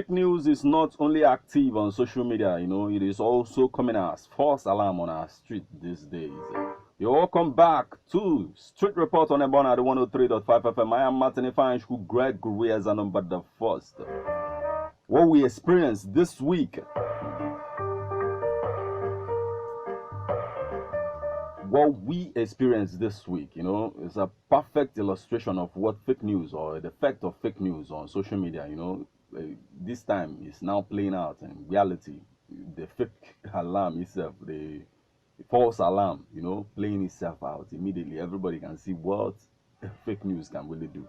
Fake news is not only active on social media, it is also coming as false alarm on our street these days. You're welcome back to Street Report on Ebona, the 103.5 FM. I am Martin Ifanchku, Greg Gurrieza, number the first. What we experienced this week. What we experienced this week, is a perfect illustration of what fake news or the effect of fake news on social media, this time is now playing out in reality. The fake alarm itself, the false alarm, playing itself out immediately. Everybody can see what fake news can really do.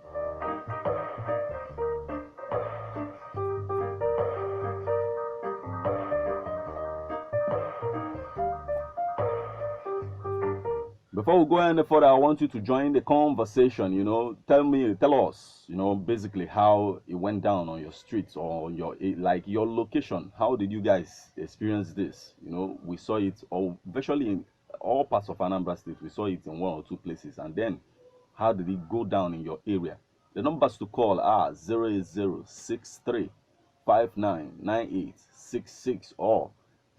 Before we go any further, I want you to join the conversation. Tell us, basically how it went down on your streets or your location. How did you guys experience this? We saw it all virtually in all parts of Anambra State. We saw it in one or two places, and then how did it go down in your area? The numbers to call are 08063 599866 or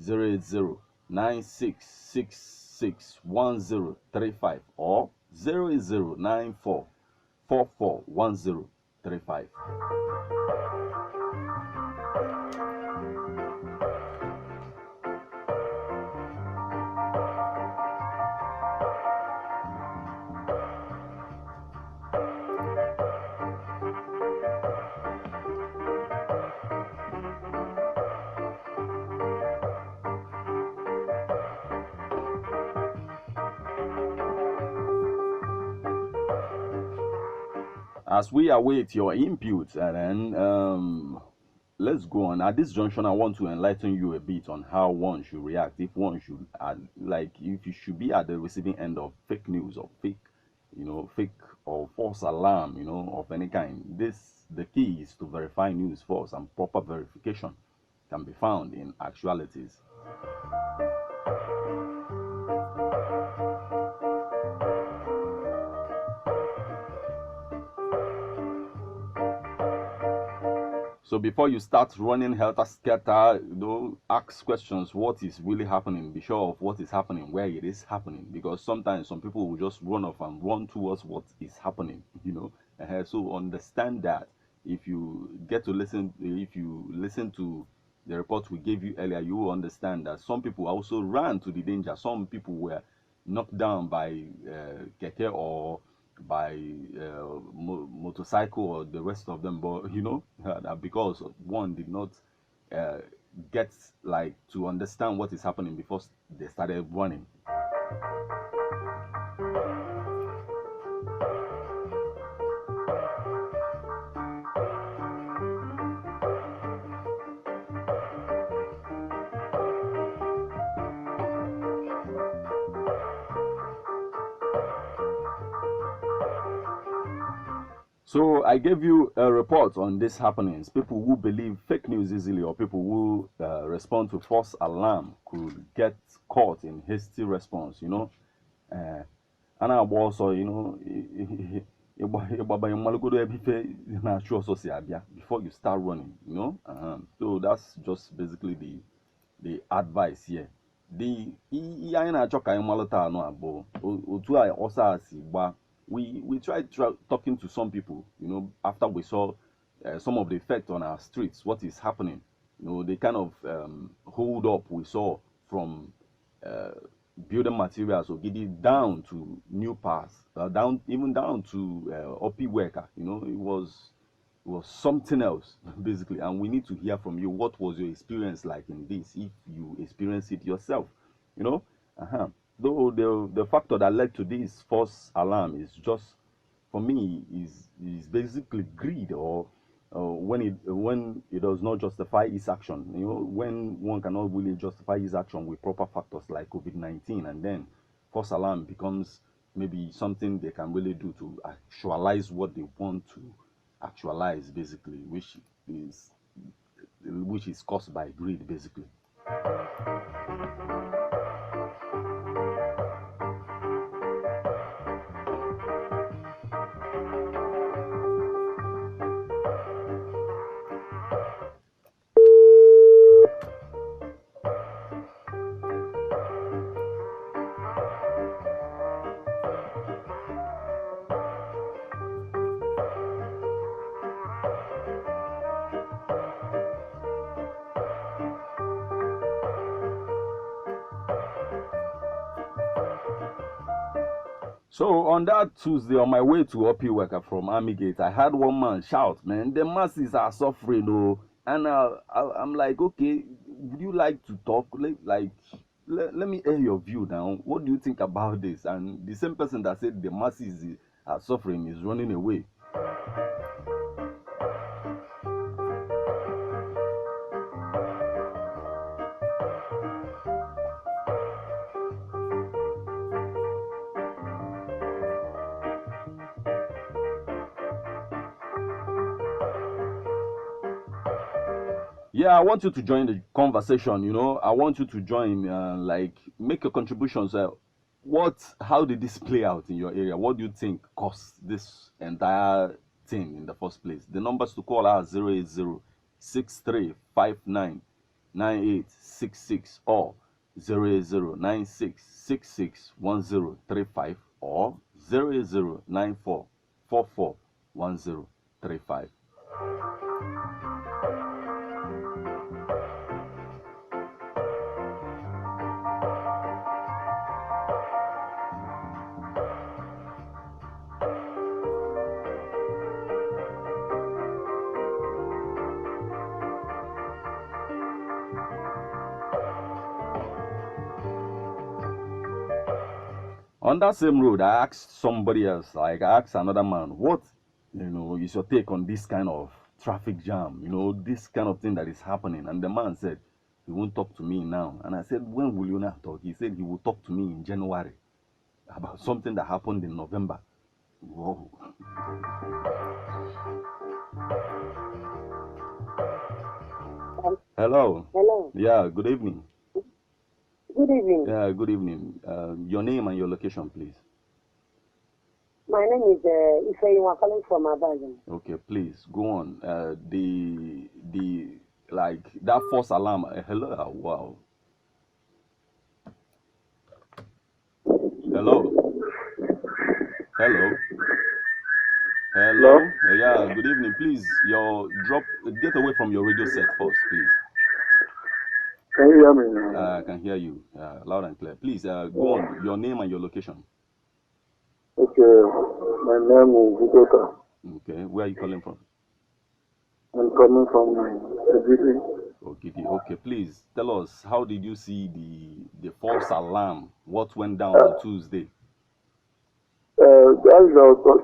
08096661035 or 08094441035. As we await your inputs, and then let's go on. At this junction, I want to enlighten you a bit on how one should react if one should, if you should be at the receiving end of fake news or fake or false alarm, of any kind. The key is to verify news first, and proper verification can be found in actualities. So before you start running helter-skelter, ask questions. What is really happening? Be sure of what is happening, where it is happening. Because sometimes some people will just run off and run towards what is happening, So understand that if you listen to the report we gave you earlier, you will understand that some people also ran to the danger. Some people were knocked down by keke or by motorcycle or the rest of them, but because one did not get to understand what is happening before they started running. So I gave you a report on these happenings. People who believe fake news easily or people who respond to false alarm could get caught in hasty response, And I also, before you start running, So that's just basically the advice here. We tried talking to some people, after we saw some of the effect on our streets, what is happening. The kind of hold up we saw from building materials or getting down to new paths, down to OP worker. It was something else basically, and we need to hear from you. What was your experience like in this, if you experienced it yourself? Though the factor that led to this false alarm is just, for me, is basically greed, or when it does not justify its action. When one cannot really justify his action with proper factors like COVID-19, and then false alarm becomes maybe something they can really do to actualize what they want to actualize, basically, which is caused by greed, basically. So on that Tuesday, on my way to Upper Worker from Army Gate, I had one man shout, "Man, the masses are suffering, oh!" And I'm like, "Okay, would you like to talk? Let me hear your view now. What do you think about this?" And the same person that said the masses are suffering is running away. Yeah, I want you to join the conversation. I want you to join, like, make your contributions. How did this play out in your area? What do you think caused this entire thing in the first place? The numbers to call are 080-6359-9866 or 080-9666-1035 or 080-9444-1035. On that same road, I asked somebody else, like I asked another man, what, is your take on this kind of traffic jam, this kind of thing that is happening? And the man said, he won't talk to me now. And I said, when will you not talk? He said he will talk to me in January about something that happened in November. Whoa. Hello. Hello. Yeah, good evening. Good evening. Yeah, good evening. Your name and your location, please. My name is Ifeyinwa calling from Abadan. Okay, please go on. Like that false alarm. Hello. Wow. Hello. Hello. Hello. Yeah. Good evening. Please, get away from your radio set first, please. Can you hear me now? I can hear you loud and clear. Please go on. Your name and your location. Okay, my name is Vidoka. Okay, where are you calling from? I'm coming from Ogidi. Ogidi. Okay, please tell us, how did you see the false alarm? What went down on Tuesday? That is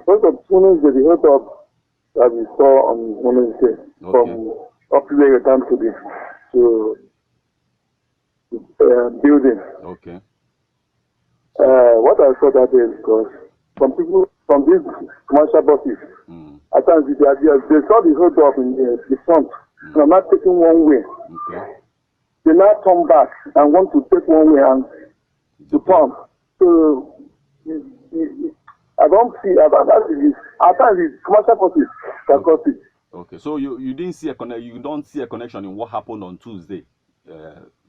first of Wednesday, the hold up that we saw on Wednesday from up to the time to the building. Okay. What I saw that day is because some people from these commercial buses, at times they saw the hold up in the front, and I'm not taking one way. Okay. They now come back and want to take one way and to pump. So I don't see at times it's commercial buses that cause it. Okay, so you didn't see you don't see a connection in what happened on Tuesday,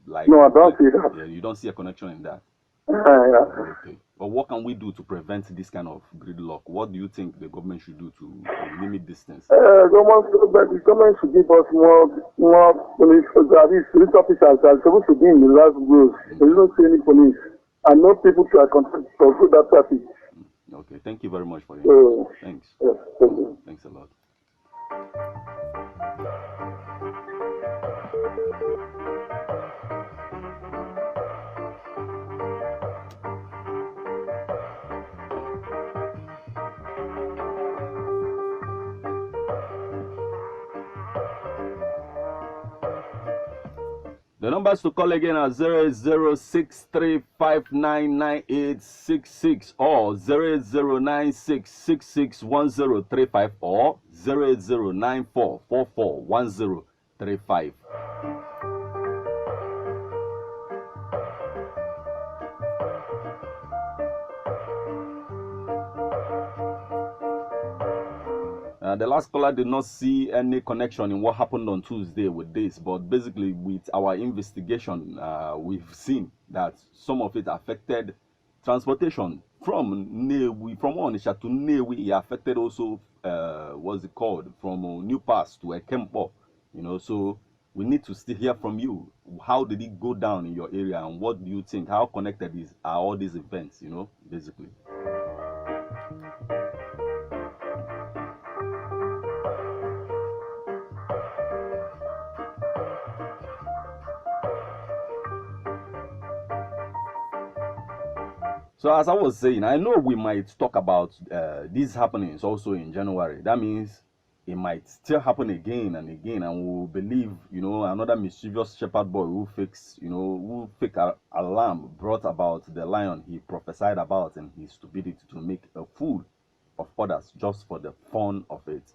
no, I don't see that. Yeah, you don't see a connection in that. Yeah. Okay, but what can we do to prevent this kind of gridlock? What do you think the government should do to limit distance? The government should give us more police. Police officers are supposed to be in the last rows. There is not any police, and no people to control that traffic. Okay, thank you very much for your thanks. Yes, thank you. Thanks a lot. The numbers to call again are 08063599866 or 08096661035 or 08094441035. The last caller did not see any connection in what happened on Tuesday with this, but basically with our investigation, we've seen that some of it affected transportation from Onitsha to Nnewi. It affected also, what's it called, from New Pass to Ekempo. So we need to still hear from you. How did it go down in your area, and what do you think? How connected are all these events? Basically. So as I was saying, I know we might talk about these happenings also in January. That means it might still happen again and again, and we'll believe, you know, another mischievous shepherd boy who fakes, you know, who fake alarm brought about the lion he prophesied about and his stupidity to make a fool of others just for the fun of it.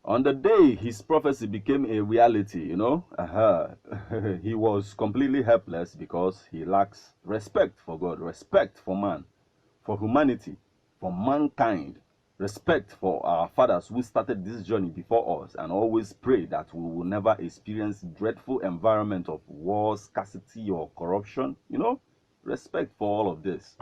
On the day his prophecy became a reality, you know, he was completely helpless because he lacks respect for God, respect for man, for humanity, for mankind, respect for our fathers who started this journey before us, and always pray that we will never experience dreadful environment of war, scarcity, or corruption, you know, respect for all of this.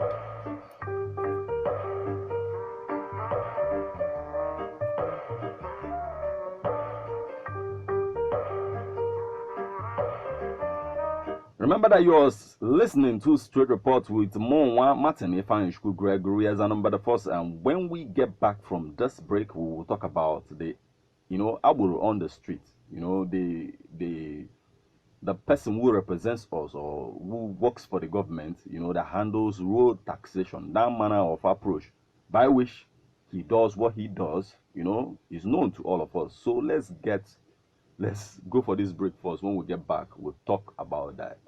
Remember that you are listening to Straight Report with Monwa Martin Ifanishku Gregory as a number the first, and when we get back from this break, we will talk about the, you know, Aburu on the street, you know, the person who represents us or who works for the government, you know, that handles road taxation, that manner of approach by which he does what he does, you know, is known to all of us. So let's go for this break first. When we get back, we'll talk about that.